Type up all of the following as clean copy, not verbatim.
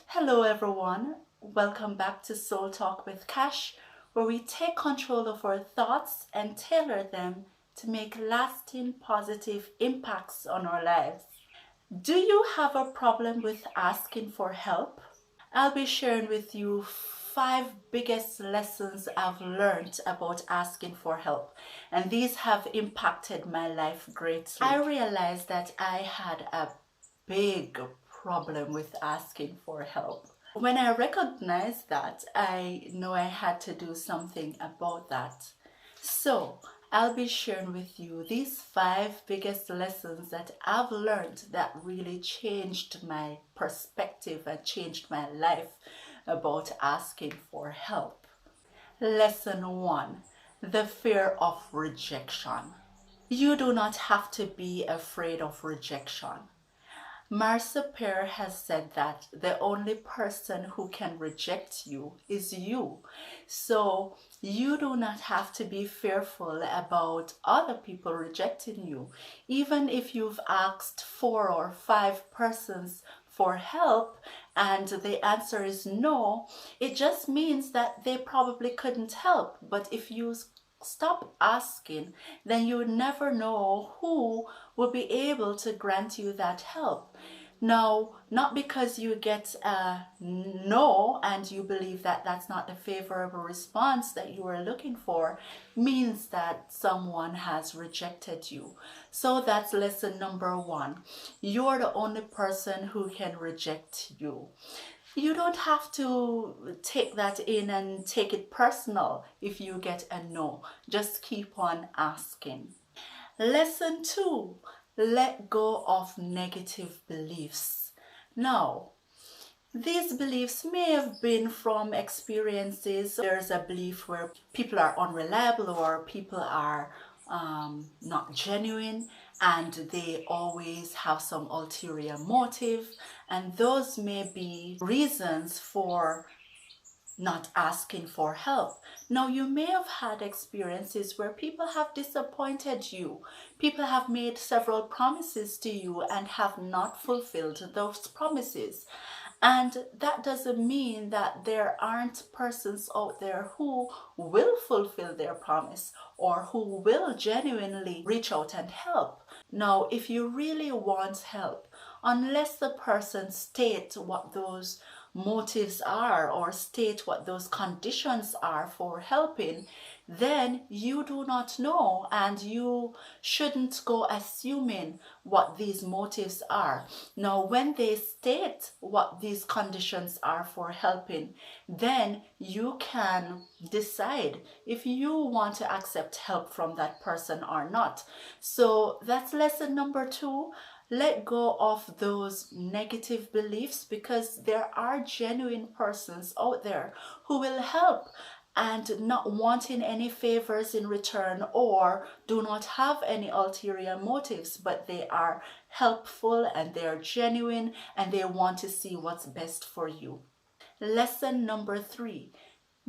Hello everyone, welcome back to Soul Talk with Cash, where we take control of our thoughts and tailor them to make lasting positive impacts on our lives. Do you have a problem with asking for help? I'll be sharing with you 5 biggest lessons I've learned about asking for help, and these have impacted my life greatly. I realized that I had a big problem with asking for help. When I recognized that, I know I had to do something about that. So I'll be sharing with you these 5 biggest lessons that I've learned that really changed my perspective and changed my life about asking for help. Lesson 1: the fear of rejection. You do not have to be afraid of rejection. Marcia Peer has said that the only person who can reject you is you. So you do not have to be fearful about other people rejecting you. Even if you've asked 4 or 5 persons for help and the answer is no, it just means that they probably couldn't help. But if you stop asking, then you would never know who will be able to grant you that help. Now, not because you get a no and you believe that that's not the favorable response that you were looking for, means that someone has rejected you. So that's lesson number 1. You're the only person who can reject you. You don't have to take that in and take it personal if you get a no. Just keep on asking. Lesson 2: let go of negative beliefs. Now, these beliefs may have been from experiences. There's a belief where people are unreliable or people are not genuine, and they always have some ulterior motive, and those may be reasons for not asking for help. Now, you may have had experiences where people have disappointed you. People have made several promises to you and have not fulfilled those promises. And that doesn't mean that there aren't persons out there who will fulfill their promise or who will genuinely reach out and help. Now, if you really want help, unless the person states what those motives are or state what those conditions are for helping, then you do not know, and you shouldn't go assuming what these motives are. Now, when they state what these conditions are for helping, then you can decide if you want to accept help from that person or not. So that's lesson number 2. Let go of those negative beliefs, because there are genuine persons out there who will help and not wanting any favors in return, or do not have any ulterior motives, but they are helpful and they are genuine and they want to see what's best for you. Lesson number 3: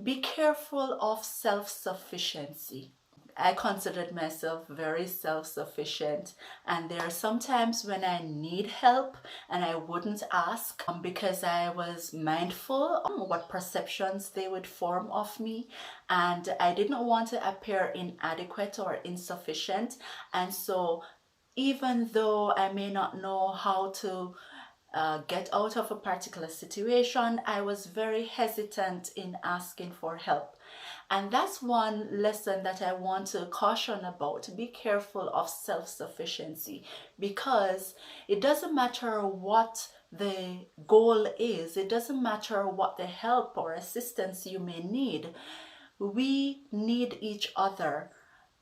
be careful of self-sufficiency. I considered myself very self-sufficient, and there are some times when I need help and I wouldn't ask because I was mindful of what perceptions they would form of me, and I didn't want to appear inadequate or insufficient. And so even though I may not know how to get out of a particular situation, I was very hesitant in asking for help. And that's one lesson that I want to caution about. Be careful of self-sufficiency, because it doesn't matter what the goal is, it doesn't matter what the help or assistance you may need. We need each other.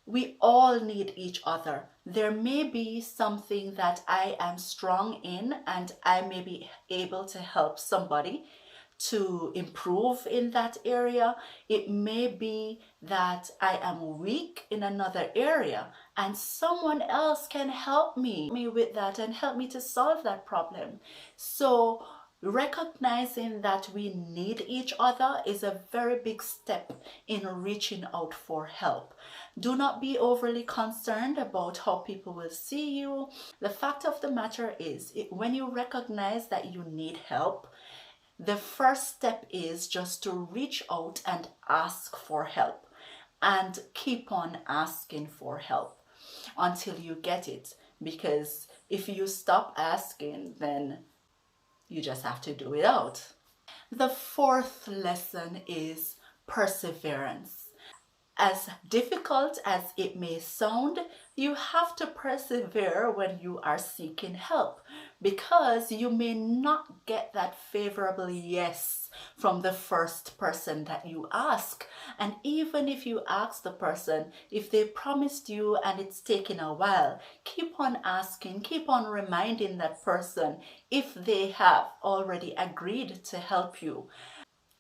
We all need each other. There may be something that I am strong in and I may be able to help somebody to improve in that area. It may be that I am weak in another area and someone else can help me with that and help me to solve that problem. So Recognizing that we need each other is a very big step in reaching out for help. Do not be overly concerned about how people will see you. The fact of the matter is, when you recognize that you need help, the first step is just to reach out and ask for help, and keep on asking for help until you get it. Because if you stop asking, then you just have to do it out. The fourth lesson is perseverance. As difficult as it may sound, you have to persevere when you are seeking help, because you may not get that favorable yes from the first person that you ask. And even if you ask the person, if they promised you and it's taken a while, keep on asking, keep on reminding that person if they have already agreed to help you.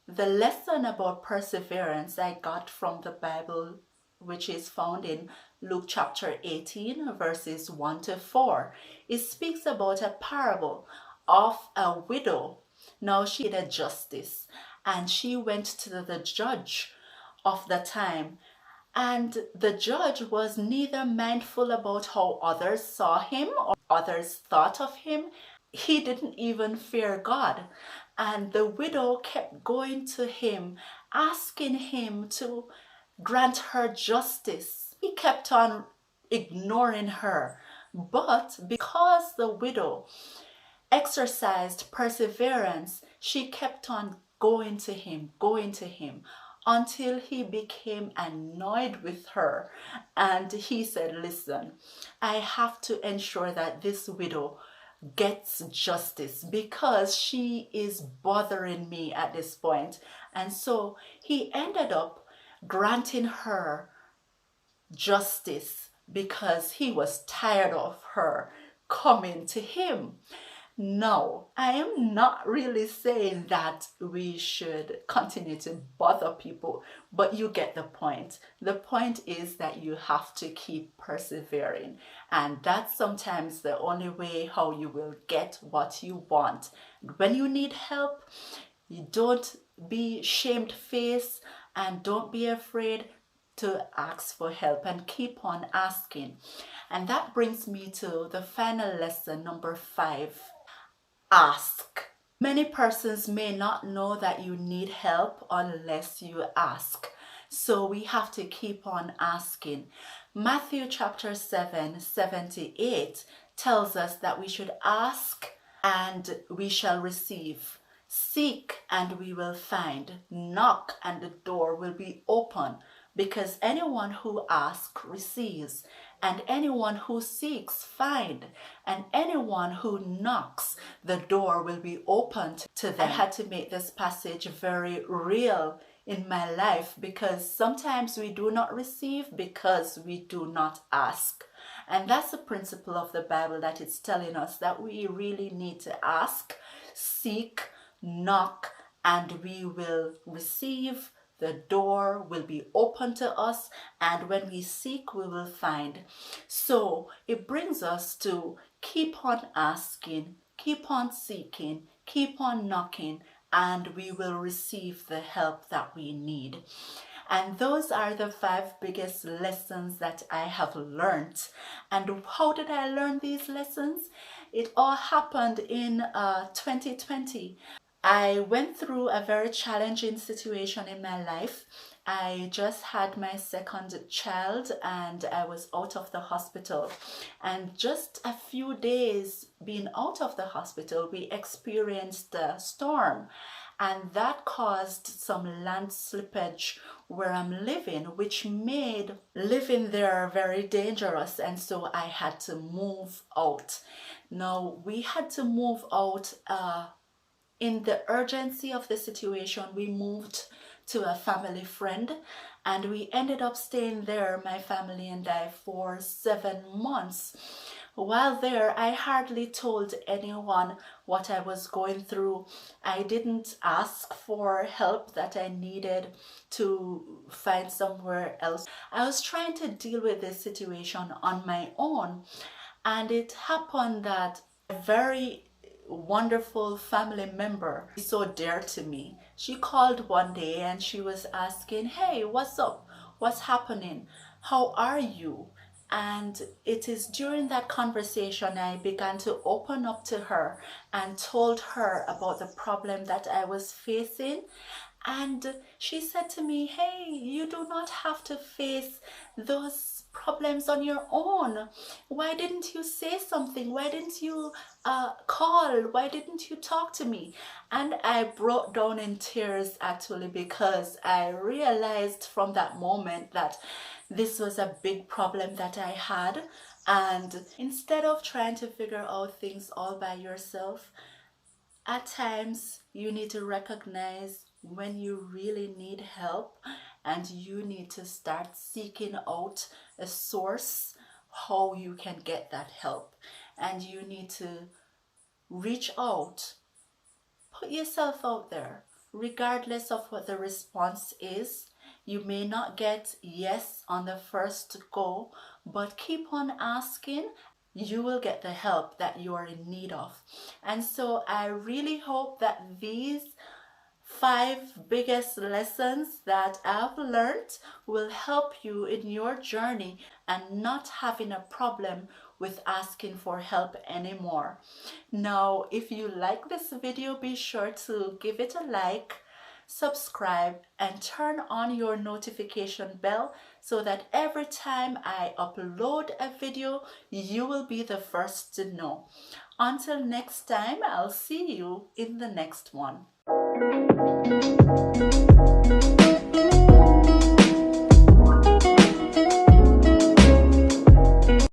The lesson about perseverance I got from the Bible, which is found in Luke chapter 18, verses 1 to 4. It speaks about a parable of a widow. Now she did justice, and she went to the judge of the time. And the judge was neither mindful about how others saw him or others thought of him. He didn't even fear God. And the widow kept going to him, asking him to grant her justice. He kept on ignoring her. But because the widow exercised perseverance, she kept on going to him, until he became annoyed with her. And he said, listen, I have to ensure that this widow gets justice, because she is bothering me at this point. And so he ended up granting her justice because he was tired of her coming to him. No, I am not really saying that we should continue to bother people, but you get the point. The point is that you have to keep persevering, and that's sometimes the only way how you will get what you want. When you need help, you don't be shamefaced and don't be afraid to ask for help, and keep on asking. And that brings me to the final lesson, number 5. Ask. Many persons may not know that you need help unless you ask. So we have to keep on asking. Matthew chapter 7:78 tells us that we should ask and we shall receive. Seek and we will find. Knock and the door will be open. Because anyone who asks receives, and anyone who seeks finds, and anyone who knocks, the door will be opened to them. I had to make this passage very real in my life, because sometimes we do not receive because we do not ask. And that's the principle of the Bible, that it's telling us that we really need to ask, seek, knock, and we will receive. The door will be open to us, and when we seek, we will find. So it brings us to keep on asking, keep on seeking, keep on knocking, and we will receive the help that we need. And those are the 5 biggest lessons that I have learned. And how did I learn these lessons? It all happened in 2020. I went through a very challenging situation in my life. I just had my second child and I was out of the hospital. And just a few days being out of the hospital, we experienced a storm. And that caused some land slippage where I'm living, which made living there very dangerous. And so I had to move out. Now, we had to move out in the urgency of the situation. We moved to a family friend, and we ended up staying there, my family and I, for 7 months. While there, I hardly told anyone what I was going through. I didn't ask for help that I needed to find somewhere else. I was trying to deal with this situation on my own, and it happened that a very wonderful family member, so dear to me. She called one day and she was asking, hey, what's up? What's happening? How are you? And it is during that conversation I began to open up to her and told her about the problem that I was facing. And she said to me, hey, you do not have to face those problems on your own. Why didn't you say something? Why didn't you call? Why didn't you talk to me? And I broke down in tears actually, because I realized from that moment that this was a big problem that I had. And instead of trying to figure out things all by yourself, at times you need to recognize when you really need help, and you need to start seeking out a source how you can get that help. And you need to reach out, put yourself out there, regardless of what the response is. You may not get yes on the first go, but keep on asking. You will get the help that you are in need of. And so I really hope that these 5 biggest lessons that I've learned will help you in your journey and not having a problem with asking for help anymore. Now, if you like this video, be sure to give it a like, subscribe, and turn on your notification bell so that every time I upload a video, you will be the first to know. Until next time, I'll see you in the next one.